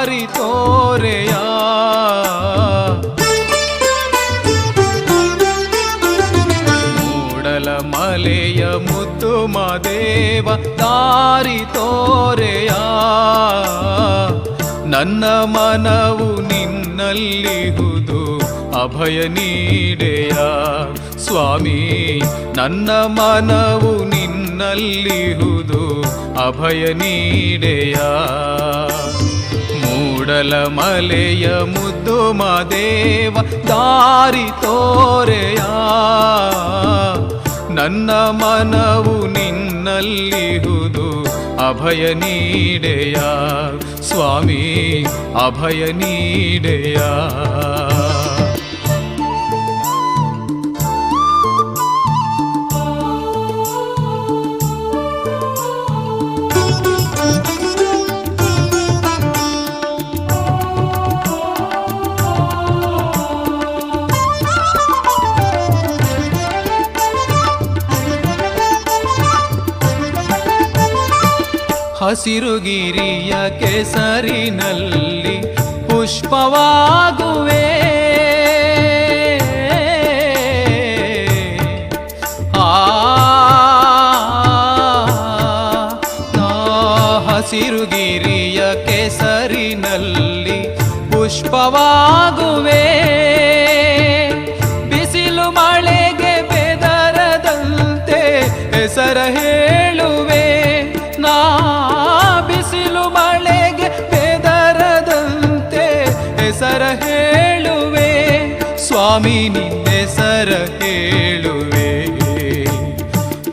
ದಾರಿ ತೋರೆಯ. ಮೂಡಲ ಮಲೆಯ ಮುದ್ದು ಮಾದೇವ ದಾರಿ ತೋರೆಯ. ನನ್ನ ಮನವು ನಿನ್ನಲ್ಲಿಹುದು ಅಭಯ ನೀಡೆಯ. ಸ್ವಾಮಿ ನನ್ನ ಮನವು ನಿನ್ನಲ್ಲಿಹುದು ಅಭಯ ನೀಡೆಯ. ಮೂಡಲ ಮಲೆಯ ಮುದ್ದು ಮಾದೇವ ದಾರಿ ತೋರೆಯ. ನನ್ನ ಮನವು ನಿನ್ನಲ್ಲಿಹುದು ಅಭಯ ನೀಡೆಯ. ಸ್ವಾಮಿ ಅಭಯ ನೀಡೆಯ. ಹಸಿರುಗಿರಿಯ ಕೆಸರಿನಲ್ಲಿ ಪುಷ್ಪವಾಗುವೆ. ಹಸಿರುಗಿರಿಯ ಕೆಸರಿನಲ್ಲಿ ಪುಷ್ಪವಾಗುವೆ. ಬಿಸಿಲು ಮಳೆಗೆ ಬೆದರದಂತೆ ಹೆಸರ ಹೇಳುವೆ. ನಾ ಬಿಸಿಲು ಮಳೆಗೆ ಬೆದರದಂತೆ ಹೆಸರ ಹೇಳುವೆ. ಸ್ವಾಮಿ ನಿನ್ನೆಸರ ಹೇಳುವೆ.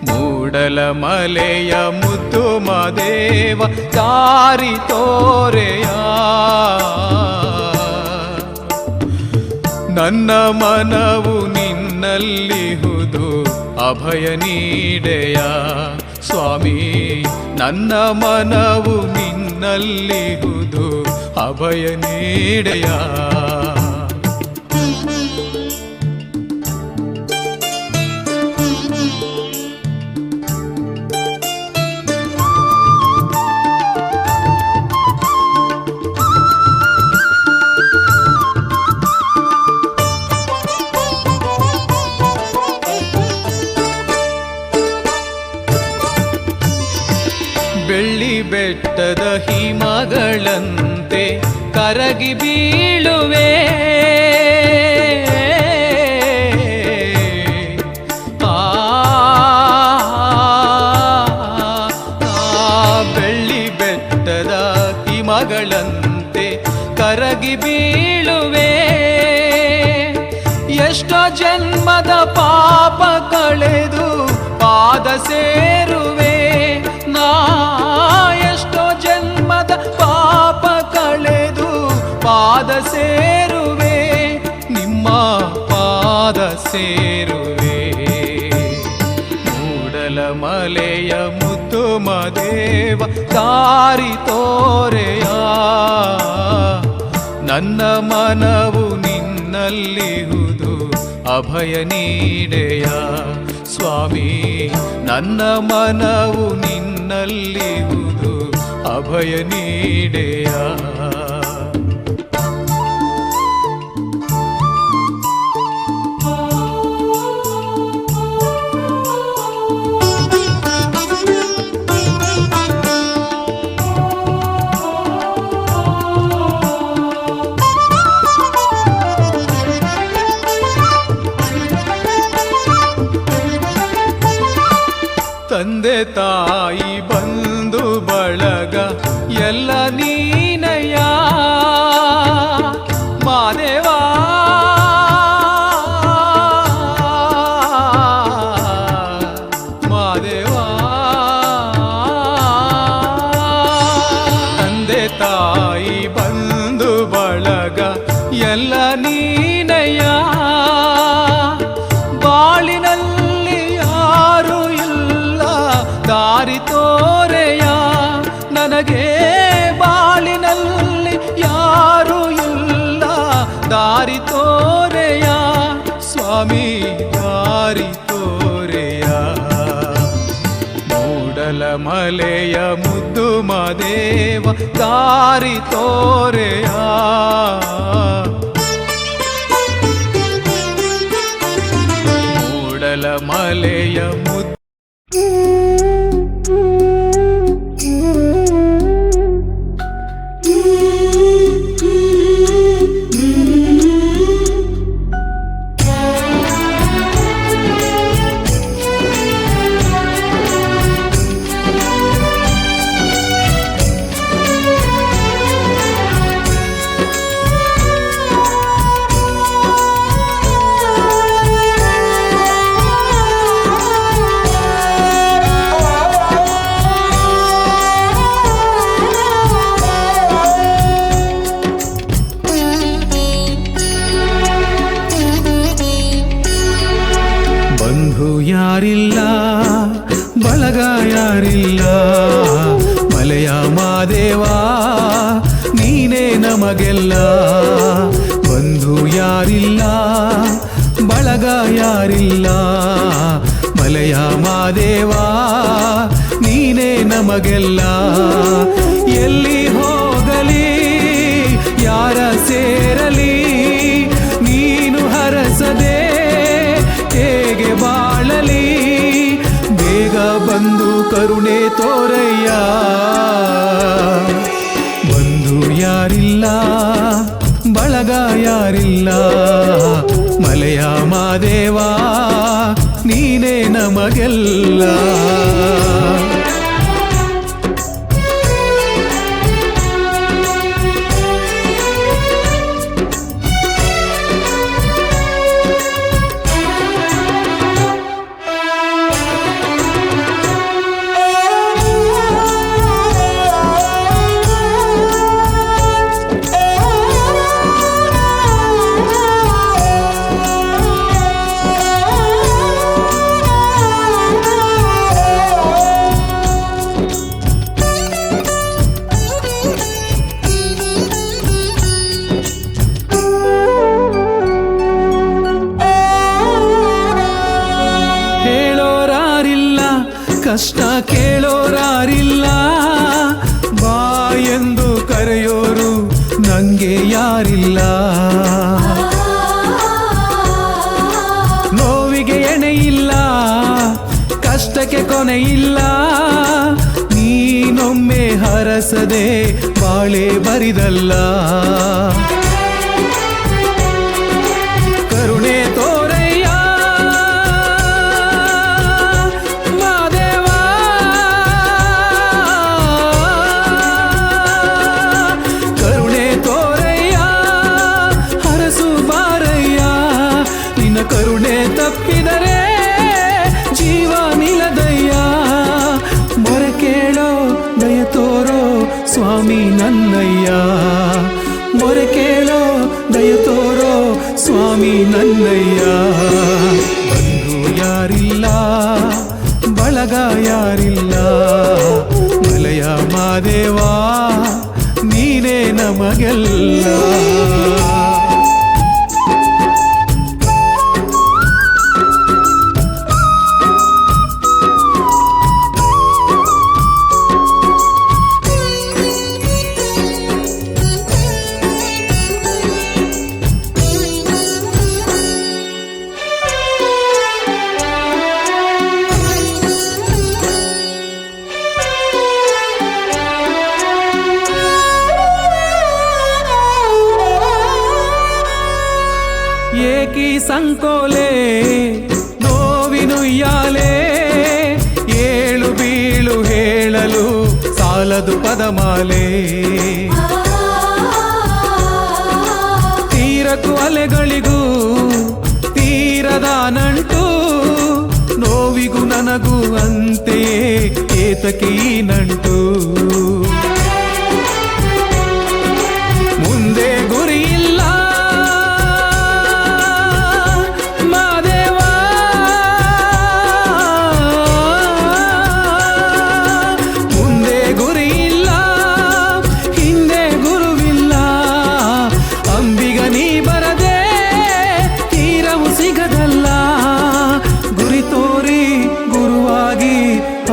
ಮೂಡಲ ಮಲೆಯ ಮುದ್ದು ಮಾದೇವ ದಾರಿ ತೋರೆಯ. ನನ್ನ ಮನವು ನಿನ್ನಲ್ಲಿಹುದು ಅಭಯ ನೀಡೆಯ. ಸ್ವಾಮಿ ನನ್ನ ಮನವು ನಿನ್ನಲ್ಲಿಹುದು ಅಭಯ ನೀಡೆಯ. ಬೆಳ್ಳಿ ಬೆಟ್ಟದ ಹಿಮಗಳಂತೆ ಕರಗಿ ಬೀಳುವೆ. ಬೆಳ್ಳಿ ಬೆಟ್ಟದ ಹಿಮಗಳಂತೆ ಕರಗಿ ಬೀಳುವೆ. ಎಷ್ಟೋ ಜನ್ಮದ ಪಾಪ ಕಳೆದು ಪಾದ ಸೇರುವೆ. ನಾ ಎಷ್ಟೋ ಜನ್ಮದ ಪಾಪ ಕಳೆದು ಪಾದ ಸೇರುವೆ. ನಿಮ್ಮ ಪಾದ ಸೇರುವೆ. ಮೂಡಲ ಮಲೆಯ ಮುದ್ದು ಮಾದೇವ ದಾರಿ ತೋರೆಯ. ನನ್ನ ಮನವು ನಿನ್ನಲ್ಲಿಹುದು ಅಭಯ ನೀಡೆಯ. ಸ್ವಾಮಿ ನನ್ನ ಮನವು ನಿನ್ನಲ್ಲಿಹುದು ಅಭಯ ನೀಡೆಯ. ತಂದೆ ತಾಯಿ ಬಂಧು ಬಳಗ ಎಲ್ಲ ನೀನಯ್ಯ. ಮಾದೇವಾ ಮಾದೇವಾ. ತಂದೆ ತಾಯಿ ಬಂಧು ಬಳಗ ಎಲ್ಲ ನೀನಯ್ಯ. ಬಾಳಿನಲ್ಲಿ ಯಾರು ಇಲ್ಲ ದಾರಿ ತೋರೆಯ. ನನಗೆ ಬಾಳಿನಲ್ಲಿ ಯಾರು ಇಲ್ಲ ದಾರಿ ತೋರೆಯ. ಸ್ವಾಮಿ ದಾರಿ ತೋರೆಯ. ಮೂಡಲ ಮಲೆಯ ಮುದ್ದು ಮಾದೇವ ದಾರಿ ತೋರೆಯ ಮೂಡಲ ಮಲೆಯ ಮುದ್ದು ಯಾರಿಲ್ಲ ಬಳಗ ಯಾರಿಲ್ಲ ಮಲೆಯ ಮಾದೇವ ನೀನೇ ನಮಗೆಲ್ಲ ಬಂಧು ಯಾರಿಲ್ಲ ಬಳಗ ಯಾರಿಲ್ಲ ಮಲೆಯ ಮಾದೇವ ನೀನೇ ನಮಗೆಲ್ಲ ಎಲ್ಲಿ ಹೋಗಲಿ ಯಾರ ಸೇರಲಿ ನೀನು ಹರಸದೆ ಹೇಗೆ ಬಾಳಲಿ ಬೇಗ ಬಂದು ಕರುಣೆ ತೋರಯ್ಯ ಬಂಧು ಯಾರಿಲ್ಲ ಬಳಗ ಯಾರಿಲ್ಲ ಮಲೆಯ ಮಾದೇವ ನೀನೇ ನಮಗೆಲ್ಲ ಕಷ್ಟ ಕೇಳೋರಾರಿಲ್ಲ ಬಾ ಎಂದು ಕರೆಯೋರು ನಂಗೆ ಯಾರಿಲ್ಲ ನೋವಿಗೆ ಎಣೆ ಇಲ್ಲ ಕಷ್ಟಕ್ಕೆ ಕೊನೆ ಇಲ್ಲ ನೀನೊಮ್ಮೆ ಹರಸದೆ ಬಾಳೆ ಬರಿದಲ್ಲ ಕರುಣೆ ತೋರಯ್ಯ ಕರುಣೆ ತಪ್ಪಿದರೆ ಜೀವ ನಿಲದಯ್ಯ ಮೊರೆ ಕೇಳೋ ದಯ ತೋರೋ ಸ್ವಾಮಿ ನನ್ನಯ್ಯ ಮೊರೆ ಕೇಳೋ ದಯ ತೋರೋ ಸ್ವಾಮಿ ನನ್ನಯ್ಯ ಬಂಧು ಯಾರಿಲ್ಲ ಬಳಗ ಯಾರಿಲ್ಲ ಮಲೆಯ ಮಾದೇವ ನೀನೇ ನಮಗೆಲ್ಲ ಏಕಿ ಸಂಕೋಲೆ ನೋವಿನುಯ್ಯಾಲೆ ಏಳು ಬೀಳು ಹೇಳಲು ಸಾಲದು ಪದಮಾಲೆ ತೀರಕ್ಕೂ ಅಲೆಗಳಿಗೂ ತೀರದ ನಂಟು ನೋವಿಗೂ ನನಗೂ ಅಂತೆಯೇ ಏತಕ್ಕೆ ಈ ನಂಟು ಮುಂದೆ ಗುರಿ ಇಲ್ಲ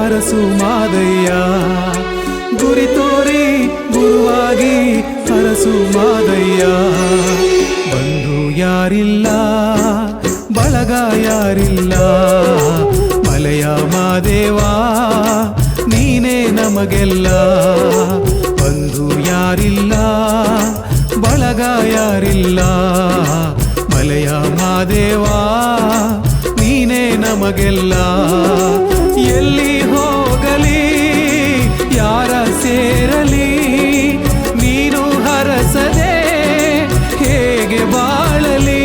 ಹರಸು ಮಾದಯ್ಯ ಯಾರಿಲ್ಲ ಬಳಗ ಯಾರಿಲ್ಲ ಮಲೆಯ ಮಾದೇವ ನೀನೇ ನಮಗೆಲ್ಲ ಬಂಧು ಯಾರಿಲ್ಲ ಬಳಗ ಯಾರಿಲ್ಲ ಮಲೆಯ ಮಾದೇವ ನೀನೇ ನಮಗೆಲ್ಲ ಎಲ್ಲಿ ಹೋಗಲಿ ಯಾರ ಸೇರಲಿ ನೀನು ಹರಸದೆ ಹೇಗೆ ಬಾಳಲಿ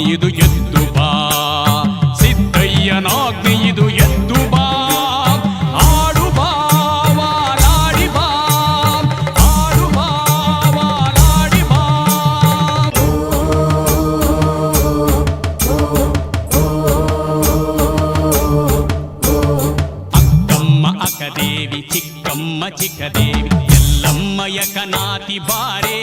ಇದು ಎದ್ದು ಬಾ ಸಿದ್ದಯ್ಯನಾಜ್ಞೆ ಇದು ಎದ್ದು ಬಾ ಆಡು ಬಾ ವಾಲಾಡಿ ಬಾ ಆಡು ಬಾ ವಾಲಾಡಿ ಬಾ ಅಕ್ಕಮ್ಮ ಅಕ್ಕದೇವಿ ಚಿಕ್ಕಮ್ಮ ಚಿಕ್ಕದೇವಿ ಎಲ್ಲಮ್ಮ ಯಕನಾತಿ ಬಾರೇ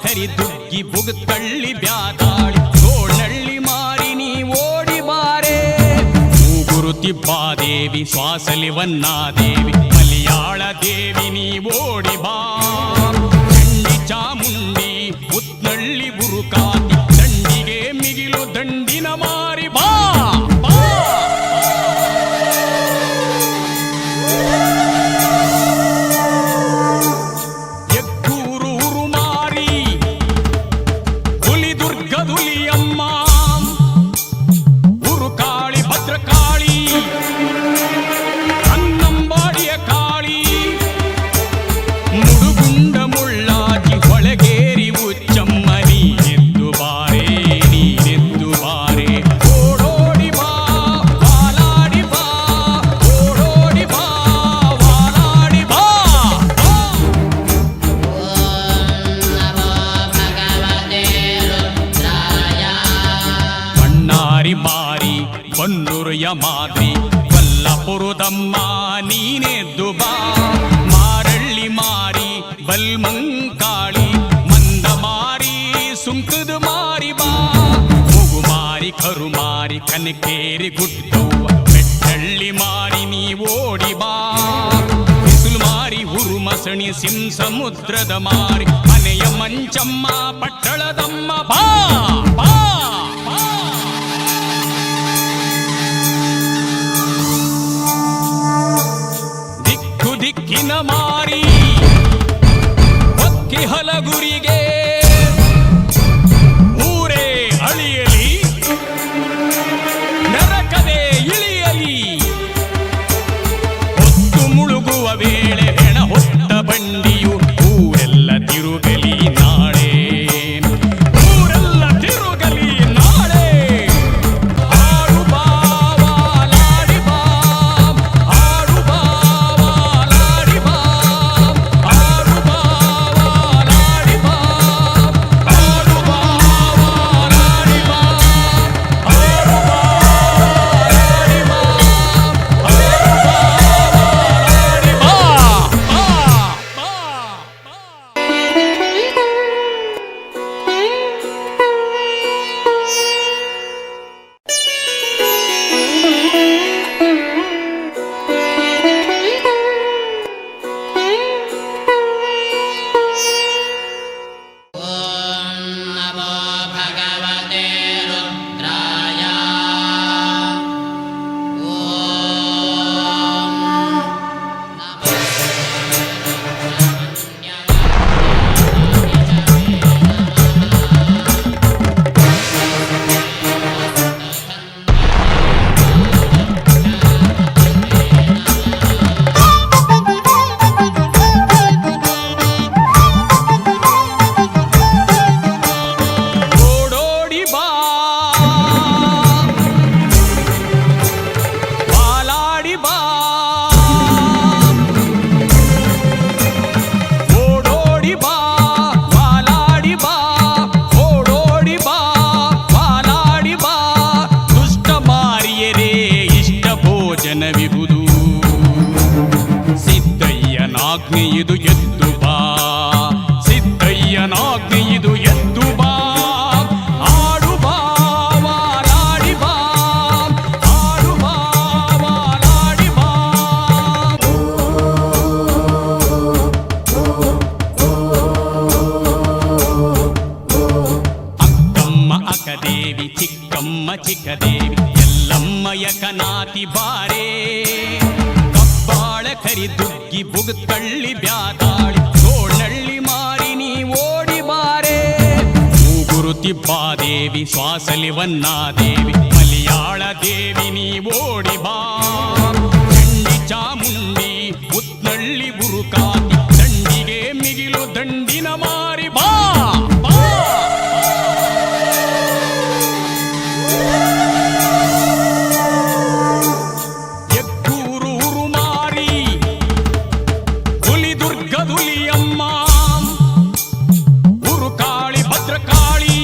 ಕರಿದುಗ್ಗಿ ಬುಗುತ್ತಳ್ಳಿ ಬ್ಯಾದಾಳಿ ತೋಳಳ್ಳಿ ಮಾರಿ ನೀ ಓಡಿ ಬಾರೆ ಮೂಗುರುತಿಬ್ಬಾದೇವಿ ಶ್ವಾಸಲಿವನ್ನಾದೇವಿ ಮಲಯಾಳ ದೇವಿ ನೀ ಓಡಿ ಬಾ ಚಂಡಿ ಚಾಮುಂಡಿ ಉತ್ನಳ್ಳಿ ಬುರುಕಾತಿ ದಂಡಿಗೆ ಮಿಗಿಲು ದಂಡಿನ ಮಾರಿ ಬಾ ಬನ್ನೂರುಯ ಮಾದ್ರಿ ಕೊಲ್ಲಪುರದಮ್ಮ ನೀನೆದ್ದು ಬಾ ಮಾರಳ್ಳಿ ಮಾರಿ ಬಲ್ಮಂಕಾಳಿ ಮಂದ ಮಾರಿ ಸುಂಕದ ಮಾರಿ ಬಾ ಮೂಗು ಮಾರಿ ಕರು ಮಾರಿ ಕನಕೇರಿ ಗುಡ್ಡವ್ವ ಬೆಟ್ಟಳ್ಳಿ ಮಾರಿ ನೀ ಓಡಿ ಬಾ ಬಿಸಿಲು ಮಾರಿ ಹುರುಮಸಣಿ ಸಿಂ ಸಮುದ್ರದ ಮಾರಿ ಮನೆಯ ಮಂಚಮ್ಮ ಪಟ್ಟಳದಮ್ಮ ಬಾ ಬಾ ದಿಕ್ಕಿನ ಮಾರಿ ಒಕ್ಕಿ ಹಲಗುರಿಗೆ ಊರೇ ಅಳಿಯಲಿ ನರಕದೆ ಇಳಿಯಲಿ ಹೊತ್ತು ಮುಳುಗುವ ವೇಳೆ ಹೆಣ ಹೊತ್ತ ಬಂಡಿಯು ಊರೆಲ್ಲ ತಿರುಗಲಿ ನಾಳೆ ಊರೆಲ್ಲ ತಿರುಗಲಿ ನಾಳೆ ಆಡು ಬಾ ವಾಲಾಡಿ ಬಾ ಆಡು ಬಾ ಭಗವತೆ ರುದ್ರಾಯ ಓಂ ಆಜ್ಞೆ ಇದು ಎದ್ದು ಬಾ, ಸಿದ್ದಯ್ಯನ ಆಜ್ಞೆ ಇದು ಎದ್ದು ಬಾ, ಆಡು ಬಾ ವಾಲಾಡಿ ಬಾ, ಆಡು ಬಾ ವಾಲಾಡಿ ಬಾ. ಅಕ್ಕಮ್ಮ ಅಕದೇವಿ, ಚಿಕ್ಕಮ್ಮ ಚಿಕ್ಕದೇವಿ, ಎಲ್ಲಮ್ಮ ಯಕನಾತಿ ಬಾರೇ, ಕಬ್ಬಾಳ ಕರಿದುಗ್ಗಿ ಬುಗುತ್ತಳ್ಳಿ ಬ್ಯಾತಾಳಿ, ತೋಳ್ನಳ್ಳಿ ಮಾರಿ ನೀ ಓಡಿ ಬಾರೆ. ಮೂಗುರು ತಿಬ್ಬಾದೇವಿ, ಶ್ವಾಸಲಿವನ್ನಾದೇವಿ, ಮಲಯಾಳ ದೇವಿ ನೀ ಓಡಿ ಬಾ. ಚಂಡಿ ಚಾಮುಂಡಿ ಉತ್ನಳ್ಳಿ ಬುರುಕಾತಿ, ದಂಡಿಗೆ ಮಿಗಿಲು ದಂಡಿನ ಮಾರಿ ಬಾ ಬಾ. ದುಲಿಯಮ್ಮ ಉರುಕಾಳಿ ಭದ್ರಕಾಳಿ,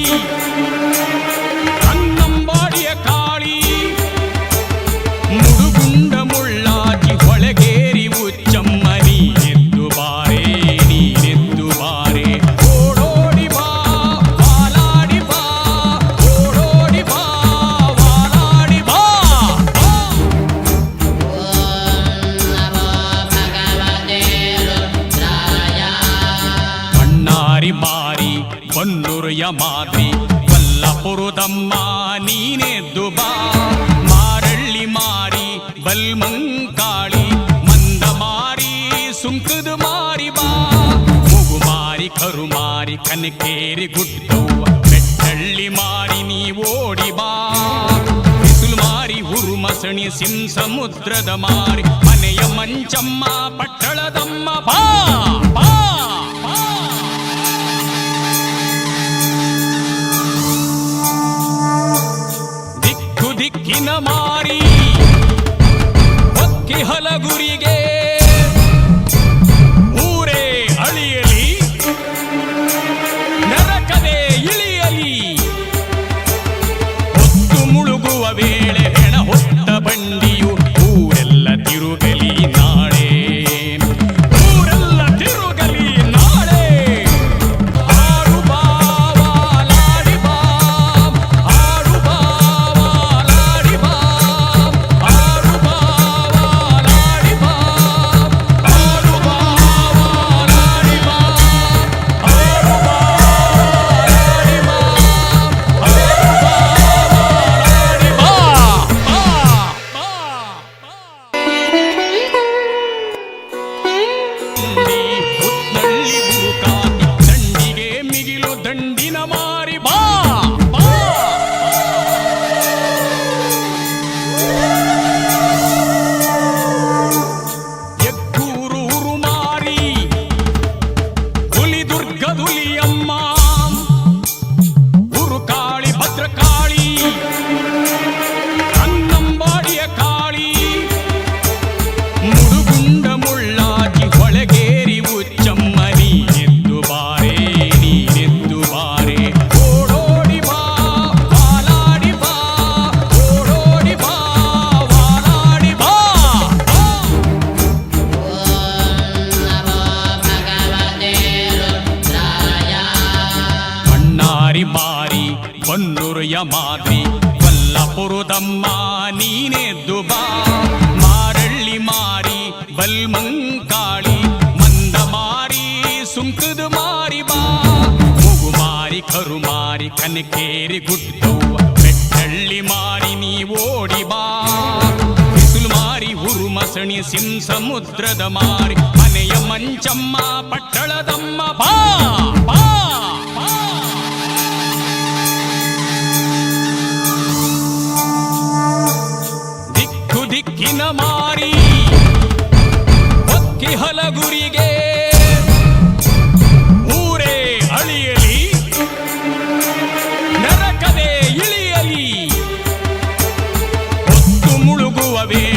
ಅನ್ನಂಬಾಡಿಯ ಕಾಳಿ, ಮುಡುಗುಂಡ ಮುಳ್ಳಾಜಿ ಹೊಳಗೇರಿ ಉಚ್ಚಮ್ಮ, ನೀನೆದ್ದು ಬಾರೆ ನೀನೆದ್ದು ಬಾರೆ, ಓಡೋಡಿ ಬಾ ವಾಲಾಡಿ ಬಾ, ಓಡೋಡಿ ಬಾ ವಾಲಾಡಿ ಬಾ. ಮಾರಿ ಬನ್ನೂರುಯ ಮಾದ್ರಿ, ಕೊಲ್ಲಪುರದಮ್ಮ ನೀನೆದ್ದು ಬಾ. ಮಾರಳ್ಳಿ ಮಾರಿ ಬಲ್ಮಂಕಾಳಿ, ಮಂದ ಮಾರಿ ಸುಂಕದ ಮಾರಿ ಬಾ. ಮೂಗು ಮಾರಿ ಕರು ಮಾರಿ ಕನಕೇರಿ ಗುಡ್ಡವ್ವ, ಬೆಟ್ಟಳ್ಳಿ ಮಾರಿ ನೀ ಓಡಿ ಬಾ. ಬಿಸಿಲು ಮಾರಿ ಹುರುಮಸಣಿ ಸಿಂ ಸಮುದ್ರದ ಮಾರಿ, ಮನೆಯ ಮಂಚಮ್ಮ ಪಟ್ಟಳದಮ್ಮ ಬಾ ಬಾ. ದಿಕ್ಕಿನ ಮಾರಿ ಒಕ್ಕಿ ಹಲಗುರಿಗೆ, ಊರೇ ಅಳಿಯಲಿ ನರಕದೆ ಇಳಿಯಲಿ, ಹೊತ್ತು ಮುಳುಗುವ ವೇಳೆ ಹೆಣ ಹೊತ್ತ ಬಂಡಿಯು ಊರೆಲ್ಲ ತಿರುಗಲಿ ನಾಳೆ, ಊರೆಲ್ಲ ತಿರುಗಲಿ ನಾಳೆ. ಆಡು ಬಾ ವಾಲಾಡಿ ಬಾ, ಆಡು ಬಾ ವಾಲಾಡಿ ಬಾ, ಆಡು ಬಾ ವಾಲಾಡಿ ಬಾ, ಆಡು ಬಾ ವಾಲಾಡಿ ಬಾ, ಆಡು ಬಾ ವಾಲಾಡಿ ಬಾ, ಆಡು ಬಾ ವಾಲಾಡಿ ಬಾ. ಉತ್ನಳ್ಳಿ ಬುರುಕಾತಿ, ದಂಡಿಗೆ ಮಿಗಿಲು ದಂಡಿನ ಮಾರಿ ಬಾ ಬಾ. ಎಕ್ಕೂರು ಊರು ಮಾರಿ ಹುಲಿದುರ್ಗ ದುಲಿಯಮ್ಮ, ಉರುಕಾಳಿ ಭದ್ರಕಾಳಿ, ಅನ್ನಂಬಾಡಿಯ ಕಾಳಿ, ಮುಡುಗುಂಡ ಮುಳ್ಳಾಜಿ ಹೊಳಗೇರಿ ಉಚ್ಚಮ್ಮ, ನೀನೆದ್ದು ಬಾರೆ ನೀನೆದ್ದು ಬಾರೆ, ಓಡೋಡಿ ಬಾ ವಾಲಾಡಿ ಬಾ, ಓಡೋಡಿ ಬಾ ವಾಲಾಡಿ ಬಾ. ಬಣ್ಣಾರಿ ಮಾರಿ ಬನ್ನೂರುಯ ಮಾದ್ರಿ, ಕೊಲ್ಲಪುರದಮ್ಮ ನೀನೆದ್ದು ಬಾ. ಮಾರಳ್ಳಿ ಮಾರಿ ಬಲ್ಮಂಕಾಳಿ, ಮಂದ ಮಾರಿ ಸುಂಕದ ಮಾರಿ ಬಾ. ಮೂಗು ಮಾರಿ ಕರು ಮಾರಿ ಕನಕೇರಿ ಗುಡ್ಡವ್ವ, ಬೆಟ್ಟಳ್ಳಿ ಮಾರಿ ನೀ ಓಡಿ ಬಾ. ಬಿಸಿಲು ಮಾರಿ ಹುರುಮಸಣಿ ಸಿಂ ಸಮುದ್ರದ ಮಾರಿ, ಮನೆಯ ಮಂಚಮ್ಮ ಪಟ್ಟಳದಮ್ಮ ಬಾ ಬಾ ಬಾ. ದಿಕ್ಕಿನ ಮಾರಿ ಒಕ್ಕಿ ಹಲಗುರಿಗೆ, ಊರೇ ಅಳಿಯಲಿ ನರಕದೆ ಇಳಿಯಲಿ, ಹೊತ್ತು ಮುಳುಗುವ ವೇಳೆ